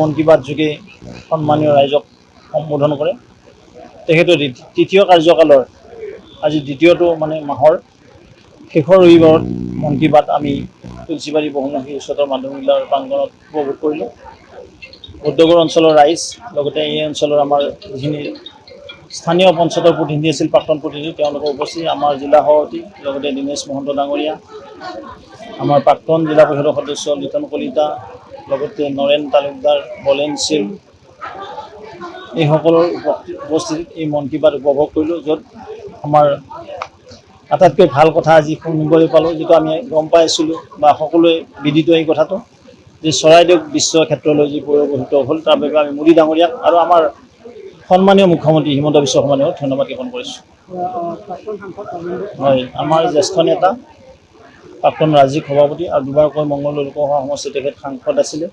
মন কি বাত যোগে সন্মানীয় ৰাইজক সম্বোধন কৰে। তেখেতৰ তৃতীয় কাৰ্যকালৰ আজি দ্বিতীয়টো মাহৰ শেষৰ ৰবিবাৰত মন কি বাত আমি তুলসীবাৰী বহুমুখী উচ্চতৰ মাধ্যমিক বিদ্যালয়ৰ প্ৰাংগণত উপভোগ কৰিলোঁ। উদ্যোগৰ অঞ্চলৰ ৰাইজ লগতে এই অঞ্চলৰ আমাৰ যিখিনি স্থানীয় পঞ্চায়তৰ প্ৰতিনিধি আছিল, প্ৰাক্তন প্ৰতিনিধি, তেওঁলোকৰ উপস্থিত আমাৰ জিলা সভাপতি লগতে দীনেশ মহন্ত ডাঙৰীয়া, আমাৰ প্ৰাক্তন জিলা পৰিষদৰ সদস্য লিটন কলিতা, লগতে নৰেন তালুকদাৰ, বলেন সিং, এইসকলৰ উপস্থিতিত এই মন কি বাত উপভোগ কৰিলোঁ। য'ত আমাৰ আটাইতকৈ ভাল কথা আজি শুনিবলৈ পালোঁ, যিটো আমি গম পাই আছিলোঁ বা সকলোৱে বিদিত এই কথাটো, যে চৰাইদেউ বিশ্ব ক্ষেত্ৰলৈ যি পৰিৱৰ্তিত হ'ল, তাৰ বাবে আমি মোদী ডাঙৰীয়াক আৰু আমাৰ সন্মানীয় মুখ্যমন্ত্ৰী হিমন্ত বিশ্ব শৰ্মাক ধন্যবাদ জ্ঞাপন কৰিছোঁ। হয়, আমাৰ জ্যেষ্ঠ নেতা, প্ৰাক্তন ৰাজ্যিক সভাপতি আৰু দুবাৰকৈ মংগলদৈ লোকসভা সমষ্টিৰ তেখেত সাংসদ আছিলে।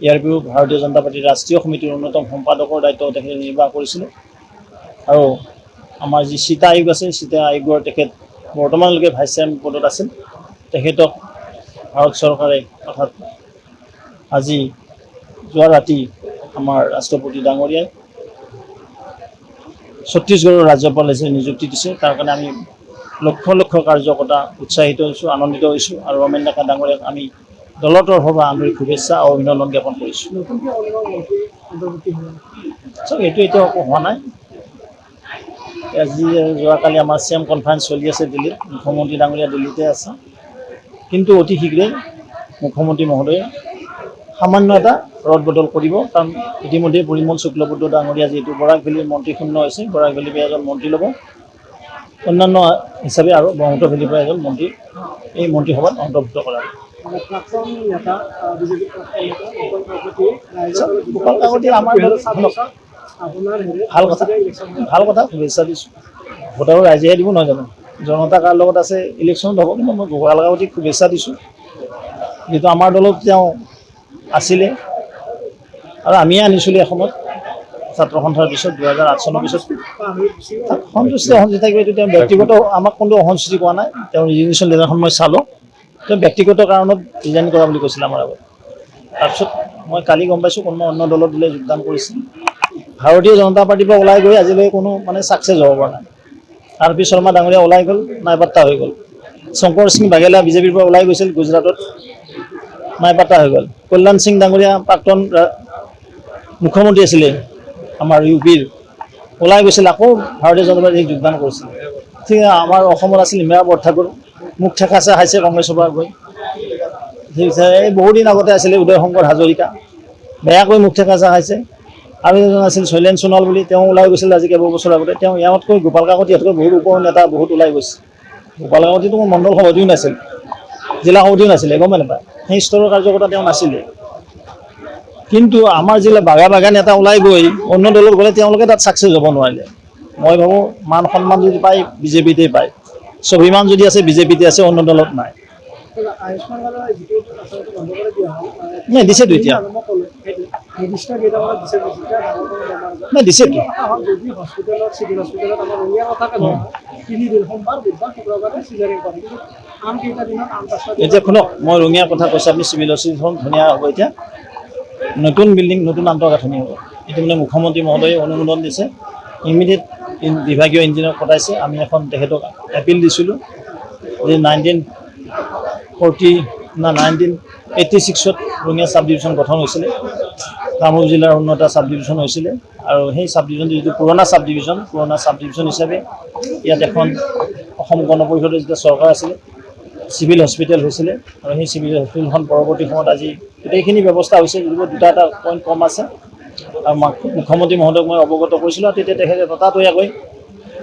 ইয়াৰ উপৰিও ভাৰতীয় জনতা পাৰ্টীৰ ৰাষ্ট্ৰীয় সমিতিৰ অন্যতম সম্পাদকৰ দায়িত্ব তেখেতে নিৰ্বাহ কৰিছিলে। আৰু আমাৰ যি চিটা আয়োগ আছে, চিটা আয়োগৰ তেখেত বৰ্তমানলৈকে ভাইচ চেয়াৰমেন পদত আছিল। তেখেতক ভাৰত চৰকাৰে অৰ্থাৎ আজি যোৱা ৰাতি আমাৰ ৰাষ্ট্ৰপতি ডাঙৰীয়াই ছত্তীশগড়ৰ ৰাজ্যপাল হিচাপে নিযুক্তি দিছে। তাৰ কাৰণে আমি লক্ষ লক্ষ কাৰ্যকৰ্তা উৎসাহিত হৈছোঁ, আনন্দিত হৈছোঁ আৰু ৰমেন ডেকা ডাঙৰীয়াক আমি দলৰ তৰফৰ পৰা আন্তৰিক শুভেচ্ছা আৰু অভিনন্দন জ্ঞাপন কৰিছোঁ। এইটো এতিয়া একো হোৱা নাই। আজি যোৱাকালি আমাৰ CM কনফাৰেন্স চলি আছে দিল্লীত, মুখ্যমন্ত্ৰী ডাঙৰীয়া দিল্লীতে আছে। কিন্তু অতি শীঘ্ৰেই মুখ্যমন্ত্ৰী মহোদয়ে সামান্য এটা ৰদ বদল কৰিব, কাৰণ ইতিমধ্যে পৰিমল শুক্লবৈদ্য ডাঙৰীয়া যিহেতু বৰাক ভেলীৰ মন্ত্ৰী শূন্য হৈছে, বৰাক ভেলীৰ পৰা এজন মন্ত্ৰী ল'ব, অন্যান্য হিচাপে আৰু ব্ৰহ্মপুত্ৰ ভেলীৰ পৰা এজন মন্ত্ৰী এই মন্ত্ৰীসভাত অন্তৰ্ভুক্ত কৰা হ'ব। গোপাল কাকতি আমাৰ ভাল কথা, শুভেচ্ছা দিছোঁ। ভোটাৰো ৰাইজেহে দিব নহয় জানো, জনতা কাৰ লগত আছে ইলেকশ্যনত হ'ব। কিন্তু মই গোপাল কাকতিক শুভেচ্ছা দিছোঁ, যিহেতু আমাৰ দলত তেওঁ আছিলে আৰু আমিয়ে আনিছিলোঁ এসময়ত ছাত্ৰ সন্থাৰ পিছত 2008 চনৰ পিছত। সন্তুষ্টি থাকিব, এইটো তেওঁ ব্যক্তিগত, আমাক কোনো অসন্তুষ্টি কোৱা নাই। তেওঁৰ ৰিজিগনেশ্যন লেটাৰখন মই চালোঁ, তেওঁ ব্যক্তিগত কাৰণত ৰিজাইন কৰা বুলি কৈছিলে আমাৰ আগত। তাৰপিছত মই কালি গম পাইছোঁ কোনোবা অন্য দলত বোলে যোগদান কৰিছিল। ভাৰতীয় জনতা পাৰ্টীৰ পৰা ওলাই গৈ আজিলৈ কোনো ছাকচেছ হ'ব পৰা নাই। RP শৰ্মা ডাঙৰীয়া ওলাই গ'ল, নাইপাত্তা হৈ গ'ল। শংকৰ সিং বাঘেলা বিজেপিৰ পৰা ওলাই গৈছিল গুজৰাটত, নাইপাত্তা হৈ গ'ল। কল্যাণ সিং ডাঙৰীয়া প্ৰাক্তন মুখ্যমন্ত্ৰী আছিলে আমাৰ UPৰ, ওলাই গৈছিল, আকৌ ভাৰতীয় জনতা পাৰ্টীক যোগদান কৰিছিল। ঠিক আমাৰ অসমত আছিল মীৰা বৰঠাকুৰ, মুখ ঠেকাচা খাইছে কংগ্ৰেছৰ পৰা গৈ। ঠিক আছে, এই বহুদিন আগতে আছিলে উদয় শংকৰ হাজৰিকা, বেয়াকৈ মুখ ঠেকাচা খাইছে। আৰু এজন আছিল শৈলেন সোণোৱাল বুলি, তেওঁ ওলাই গৈছিল আজি কেইবছৰ আগতে। তেওঁ ইয়াতকৈ গোপাল কাকতিহঁতকৈ বহুত ওপৰ নেতা বহুত ওলাই গৈছে। গোপাল কাকতিটো মোৰ মণ্ডল সভাপতিও নাছিল, জিলা সভাপতিও নাছিলে, গমে নাপায়, সেই স্তৰৰ কাৰ্যকৰ্তা তেওঁ নাছিলে। কিন্তু আমাৰ জিলা বাগা নেতা ওলাই গৈ অন্য দলত গ'লে তেওঁলোকে তাত ছাকচেছ হ'ব নোৱাৰিলে। মই ভাবোঁ মান সন্মান যদি পায় বিজেপিতে পায়, স্বাভিমান যদি আছে বিজেপিতে আছে, অন্য দলত নাই। নাই দিছেতো এতিয়া, নাই দিছেতো। এতিয়া শুনক, মই ৰঙিয়াৰ কথা কৈছোঁ, আপুনি চিভিল হস্পিটেলখন ধুনীয়া হ'ব। এতিয়া নতুন বিল্ডিং, নতুন আন্তঃগাঁথনি হ'ব। ইতিমধ্যে মুখ্যমন্ত্ৰী মহোদয়ে অনুমোদন দিছে, ইমিডিয়েট বিভাগীয় ইঞ্জিনিয়াৰক পঠাইছে। আমি এখন তেখেতক এপিল দিছিলোঁ যে 1986ত ৰঙিয়া ছাব ডিভিশ্যন গঠন হৈছিলে, কামৰূপ জিলাৰ অন্য এটা ছাব ডিভিশ্যন হৈছিলে। আৰু সেই ছাব ডিভিশ্যন যিটো পুৰণা ছাব ডিভিশ্যন হিচাপে ইয়াত এখন অসম গণ পৰিষদৰ যেতিয়া চৰকাৰ আছিলে, চিভিল হস্পিটেল হৈছিলে। আৰু সেই চিভিল হস্পিটেলখন পৰৱৰ্তী সময়ত আজি গোটেইখিনি ব্যৱস্থা হৈছে, যদিও দুটা পইণ্ট কম আছে। আৰু মুখ্যমন্ত্ৰী মহোদয়ক মই অৱগত কৰিছিলোঁ, আৰু তেতিয়া তেখেতে ততাতৈয়াকৈ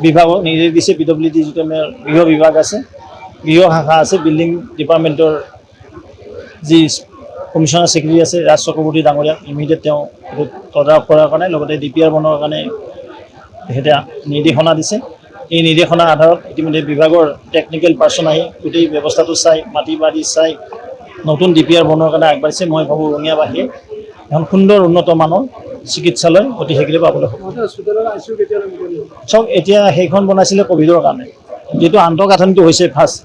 বিভাগক নিৰ্দেশ দিছে। PWD যিটো আমাৰ গৃহ বিভাগ আছে, গৃহ শাখা আছে, বিল্ডিং ডিপাৰ্টমেণ্টৰ যি কমিশ্যনাৰ ছেক্ৰেটাৰী আছে ৰাজ চক্ৰৱৰ্তী ডাঙৰীয়াক ইমিডিয়েট তেওঁ তদাৰক কৰাৰ কাৰণে, লগতে DPR বনোৱাৰ কাৰণে তেখেতে নিৰ্দেশনা দিছে। এই নিৰ্দেশনাৰ আধাৰত ইতিমধ্যে বিভাগৰ টেকনিকেল পাৰ্চন আহি গোটেই ব্যৱস্থাটো চাই, মাটি বাৰী চাই, নতুন DPR বনোৱাৰ কাৰণে আগবাঢ়িছে। মই ভাবোঁ ৰঙিয়াবাসীয়ে এখন সুন্দৰ উন্নত মানৰ চিকিৎসালয় অতি শীঘ্ৰে পাবলৈ হ'ব। চাওক, এতিয়া সেইখন বনাইছিলে ক'ভিডৰ কাৰণে, যিটো আন্তঃগাঁথনিটো হৈছে ফাৰ্ষ্ট,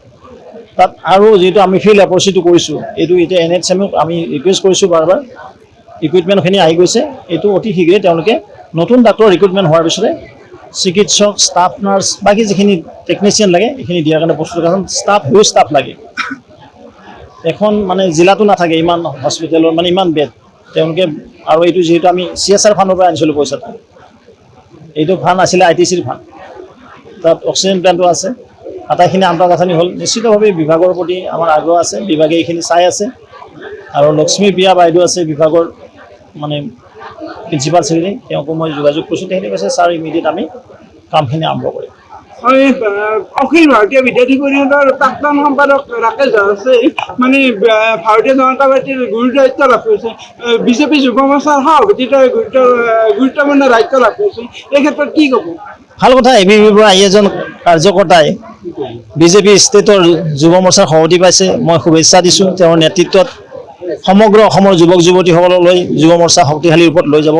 তাত আৰু যিহেতু আমি ফিল্ড এপ্ৰচিটো কৰিছোঁ, এইটো এতিয়া NHM আমি ৰিকুৱেষ্ট কৰিছোঁ বাৰ ইকুইপমেণ্টখিনি আহি গৈছে। এইটো অতি শীঘ্ৰে তেওঁলোকে নতুন ডাক্তৰ ৰিক্ৰুটমেণ্ট হোৱাৰ পিছতে চিকিৎসক, ষ্টাফ নাৰ্ছ, বাকী যিখিনি টেকনিচিয়ান লাগে এইখিনি দিয়াৰ কাৰণে প্ৰস্তুত। কাৰণ হিউজ ষ্টাফ লাগে। এখন মানে জিলাতো নাথাকে ইমান হস্পিটেলৰ মানে ইমান বেড তেওঁলোকে। আৰু এইটো যিহেতু আমি CSR ফাণ্ডৰ পৰা আনিছিলোঁ পইচাটো, এইটো ফাণ্ড আছিলে ITCৰ ফাণ্ড, তাত অক্সিজেন প্লেণ্টটো আছে, আটাইখিনি আন্তঃগাঁথনি হ'ল। নিশ্চিতভাৱে বিভাগৰ প্ৰতি আমাৰ আগ্ৰহ আছে, বিভাগে এইখিনি চাই আছে। আৰু লক্ষ্মীপ্ৰিয়া বাইদেউ আছে বিভাগৰ মানে প্ৰিন্সিপাল ছেক্ৰেটাৰী, তেওঁকো মই যোগাযোগ কৰিছোঁ। তেখেতে কৈছে ছাৰ ইমিডিয়েট আমি কামখিনি আৰম্ভ কৰিম। অখিল ভাৰতীয় বিদ্যাৰ্থী পৰিষদৰ প্ৰাক্তন সম্পাদক ৰাকেশ দাসে মানে ভাৰতীয় জনতা পাৰ্টীৰ গুৰুদায়িত্ব লাভ কৰিছে, বিজেপি যুৱ মৰ্চাৰ সভাপতিত্বৰ গুৰুত্বপূৰ্ণ দায়িত্ব লাভ কৰিছে। এই ক্ষেত্ৰত কি ক'ব? ভাল কথা। ABPৰ পৰা এজন কাৰ্যকৰ্তাই বিজেপি ষ্টেটৰ যুৱ মৰ্চাৰ সভাপতি পাইছে, মই শুভেচ্ছা দিছোঁ। তেওঁৰ নেতৃত্বত সমগ্ৰ অসমৰ যুৱক যুৱতীসকললৈ যুৱ মৰ্চা শক্তিশালী ৰূপত লৈ যাব।